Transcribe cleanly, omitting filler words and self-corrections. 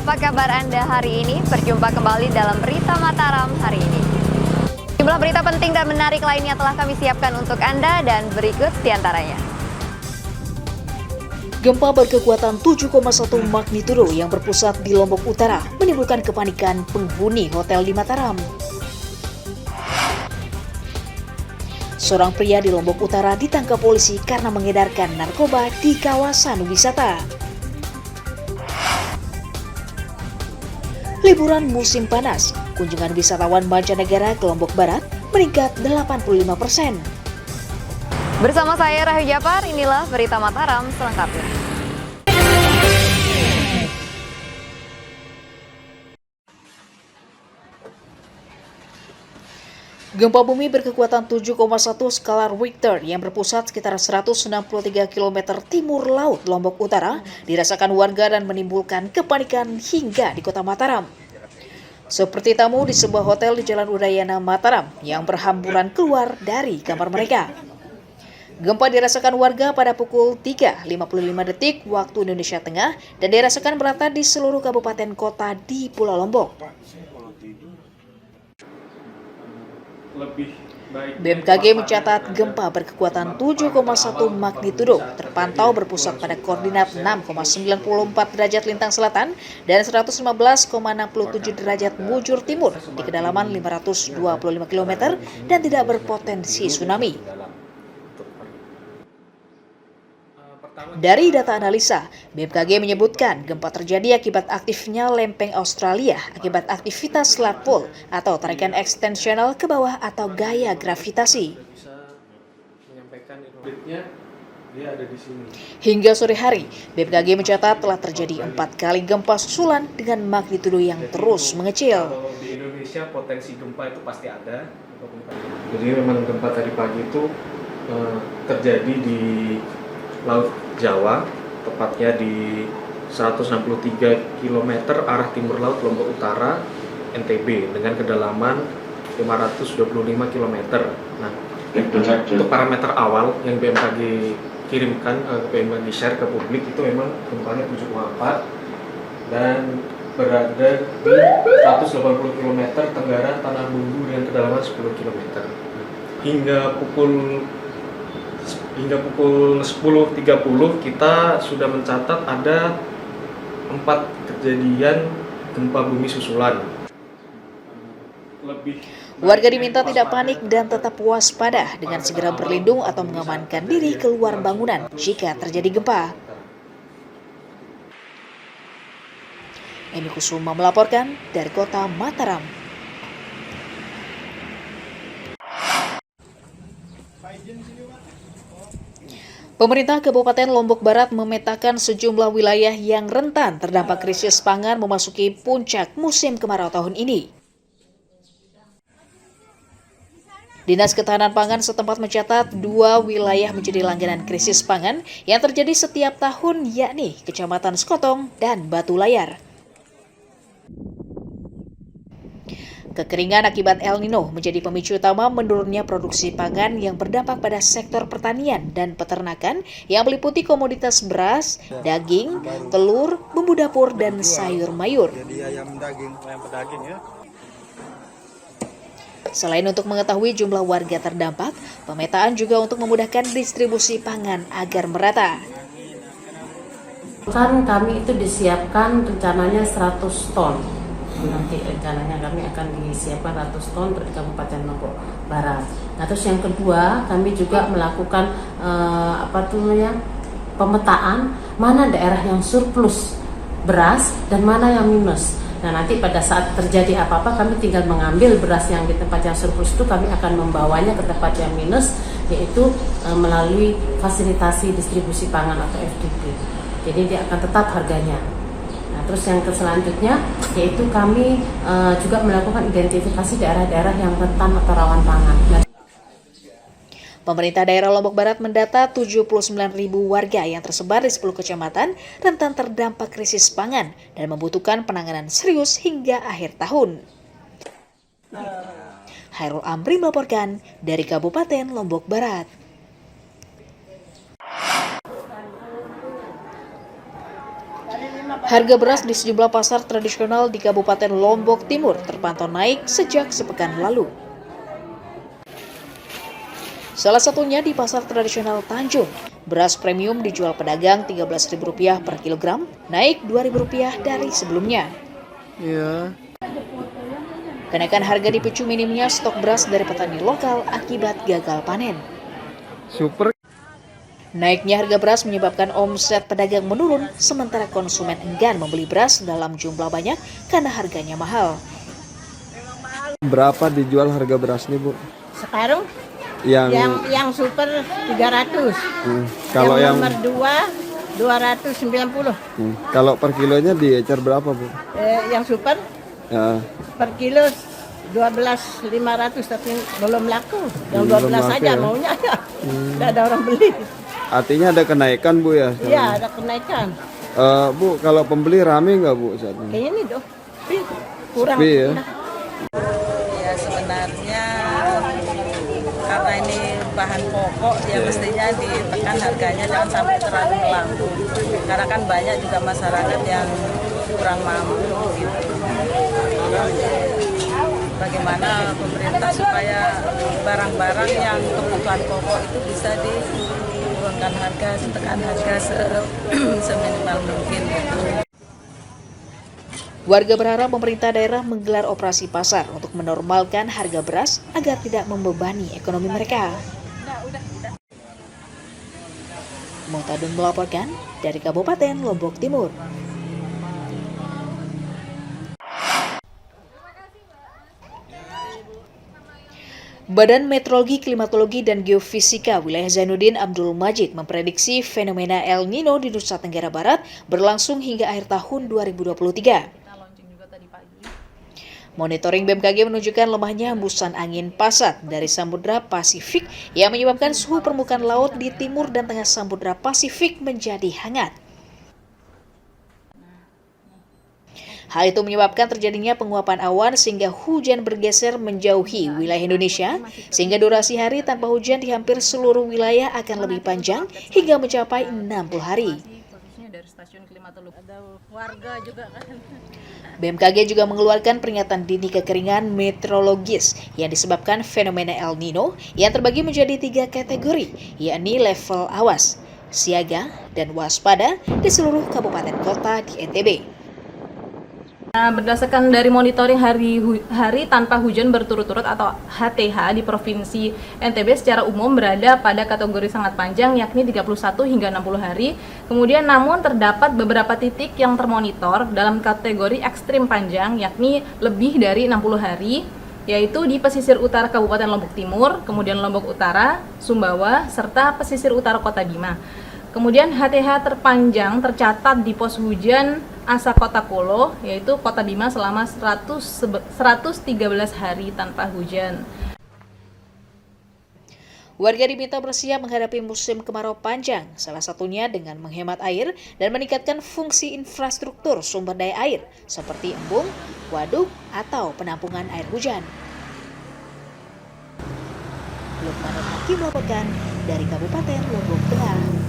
apa kabar Anda hari ini? Berjumpa kembali dalam Berita Mataram hari ini. Jumlah berita penting dan menarik lainnya telah kami siapkan untuk Anda dan berikut diantaranya. Gempa berkekuatan 7,1 magnitudo yang berpusat di Lombok Utara menimbulkan kepanikan penghuni hotel di Mataram. Seorang pria di Lombok Utara ditangkap polisi karena mengedarkan narkoba di kawasan wisata. Liburan musim panas, kunjungan wisatawan mancanegara ke Lombok Barat meningkat 85%. Bersama saya Rahayu Japar, inilah Berita Mataram selengkapnya. Gempa bumi berkekuatan 7,1 skala Richter yang berpusat sekitar 163 km timur laut Lombok Utara dirasakan warga dan menimbulkan kepanikan hingga di kota Mataram. Seperti tamu di sebuah hotel di Jalan Udayana Mataram yang berhamburan keluar dari kamar mereka. Gempa dirasakan warga pada pukul 3.55 detik waktu Indonesia Tengah dan dirasakan merata di seluruh kabupaten kota di Pulau Lombok. BMKG mencatat gempa berkekuatan 7,1 magnitudo terpantau berpusat pada koordinat 6,94 derajat lintang selatan dan 115,67 derajat bujur timur di kedalaman 525 km dan tidak berpotensi tsunami. Dari data analisa, BMKG menyebutkan gempa terjadi akibat aktifnya lempeng Australia akibat aktivitas Lat-Pol atau tarikan ekstensional ke bawah atau gaya gravitasi. Hingga sore hari, BMKG mencatat telah terjadi 4 kali gempa susulan dengan magnitudo yang terus mengecil. Kalau di Indonesia potensi gempa itu pasti ada. Jadi memang gempa tadi pagi itu terjadi di Laut Jawa, tepatnya di 163 km arah timur laut Lombok Utara, NTB, dengan kedalaman 525 km. Nah, untuk parameter awal yang BMKG kirimkan, BMKG share ke publik itu memang gempanya 7,4 dan berada di 180 km tenggara Tanah Bumbu dengan kedalaman 10 km. Hingga pukul 10.30 kita sudah mencatat ada 4 kejadian gempa bumi susulan. Warga diminta tidak panik dan tetap waspada dengan segera berlindung atau mengamankan diri keluar bangunan jika terjadi gempa. Emi Kusuma melaporkan dari kota Mataram. Pemerintah Kabupaten Lombok Barat memetakan sejumlah wilayah yang rentan terdampak krisis pangan memasuki puncak musim kemarau tahun ini. Dinas Ketahanan Pangan setempat mencatat 2 wilayah menjadi langganan krisis pangan yang terjadi setiap tahun, yakni Kecamatan Sekotong dan Batu Layar. Kekeringan akibat El Nino menjadi pemicu utama menurunnya produksi pangan yang berdampak pada sektor pertanian dan peternakan yang meliputi komoditas beras, daging, telur, bumbu dapur, dan sayur mayur. Selain untuk mengetahui jumlah warga terdampak, pemetaan juga untuk memudahkan distribusi pangan agar merata. Kan kami itu disiapkan rencananya 100 ton. Nanti rencananya kami akan disiapkan 100 ton untuk di Kabupaten Lombok Barat. Nah, terus yang kedua kami juga melakukan pemetaan mana daerah yang surplus beras dan mana yang minus. Nah, nanti pada saat terjadi apa-apa kami tinggal mengambil beras yang di tempat yang surplus itu, kami akan membawanya ke tempat yang minus, yaitu melalui fasilitasi distribusi pangan atau FDP. Jadi dia akan tetap harganya. Terus yang selanjutnya yaitu kami juga melakukan identifikasi daerah-daerah yang rentan atau rawan pangan. Pemerintah daerah Lombok Barat mendata 79.000 warga yang tersebar di 10 kecamatan rentan terdampak krisis pangan dan membutuhkan penanganan serius hingga akhir tahun. Hairul Amri melaporkan dari Kabupaten Lombok Barat. Harga beras di sejumlah pasar tradisional di Kabupaten Lombok Timur terpantau naik sejak sepekan lalu. Salah satunya di pasar tradisional Tanjung. Beras premium dijual pedagang Rp13.000 per kilogram, naik Rp2.000 dari sebelumnya. Iya. Kenaikan harga dipicu minimnya stok beras dari petani lokal akibat gagal panen. Super. Naiknya harga beras menyebabkan omset pedagang menurun, sementara konsumen enggan membeli beras dalam jumlah banyak karena harganya mahal. Berapa dijual harga beras nih, Bu? Sekarang Yang super 300. kalau yang nomor 2 290. Kalau per kilonya diecer berapa, Bu? Yang super Ya, per kilo 12.500 tapi belum laku. Yang Belum 12 laku saja ya? maunya ya. Tidak ada orang beli. artinya ada kenaikan, Bu ya? sekarang? Iya, ada kenaikan. Bu, kalau pembeli rame nggak, Bu, saat ini? Kayaknya nih doh. Kurang. Sepi ya? Ya sebenarnya karena ini bahan pokok ya mestinya ditekan harganya jangan sampai terlalu melambung karena kan banyak juga masyarakat yang kurang mampu gitu. Bagaimana pemerintah supaya barang-barang yang kebutuhan pokok itu bisa diturunkan harga, ditekan harga seminimal mungkin gitu. Warga berharap pemerintah daerah menggelar operasi pasar untuk menormalkan harga beras agar tidak membebani ekonomi mereka. Muhtadun melaporkan dari Kabupaten Lombok Timur. Badan Meteorologi, Klimatologi, dan Geofisika Wilayah Zainuddin Abdul Majid memprediksi fenomena El Nino di Nusa Tenggara Barat berlangsung hingga akhir tahun 2023. Monitoring BMKG menunjukkan lemahnya hembusan angin pasat dari Samudra Pasifik yang menyebabkan suhu permukaan laut di timur dan tengah Samudra Pasifik menjadi hangat. Hal itu menyebabkan terjadinya penguapan awan sehingga hujan bergeser menjauhi wilayah Indonesia, sehingga durasi hari tanpa hujan di hampir seluruh wilayah akan lebih panjang hingga mencapai 60 hari. BMKG juga mengeluarkan peringatan dini kekeringan meteorologis yang disebabkan fenomena El Nino yang terbagi menjadi 3 kategori, yakni level awas, siaga, dan waspada di seluruh kabupaten kota di NTB. Berdasarkan dari monitoring hari tanpa hujan berturut-turut atau HTH di Provinsi NTB secara umum berada pada kategori sangat panjang yakni 31 hingga 60 hari. Kemudian namun terdapat beberapa titik yang termonitor dalam kategori ekstrim panjang yakni lebih dari 60 hari, yaitu di pesisir utara Kabupaten Lombok Timur, kemudian Lombok Utara, Sumbawa, serta pesisir utara Kota Bima. Kemudian HTH terpanjang tercatat di pos hujan Asa Kota Kolo, yaitu Kota Bima selama 113 hari tanpa hujan. Warga diminta bersiap menghadapi musim kemarau panjang, salah satunya dengan menghemat air dan meningkatkan fungsi infrastruktur sumber daya air, seperti embung, waduk, atau penampungan air hujan. Lukman Hakim melaporkan dari Kabupaten Lombok Tengah.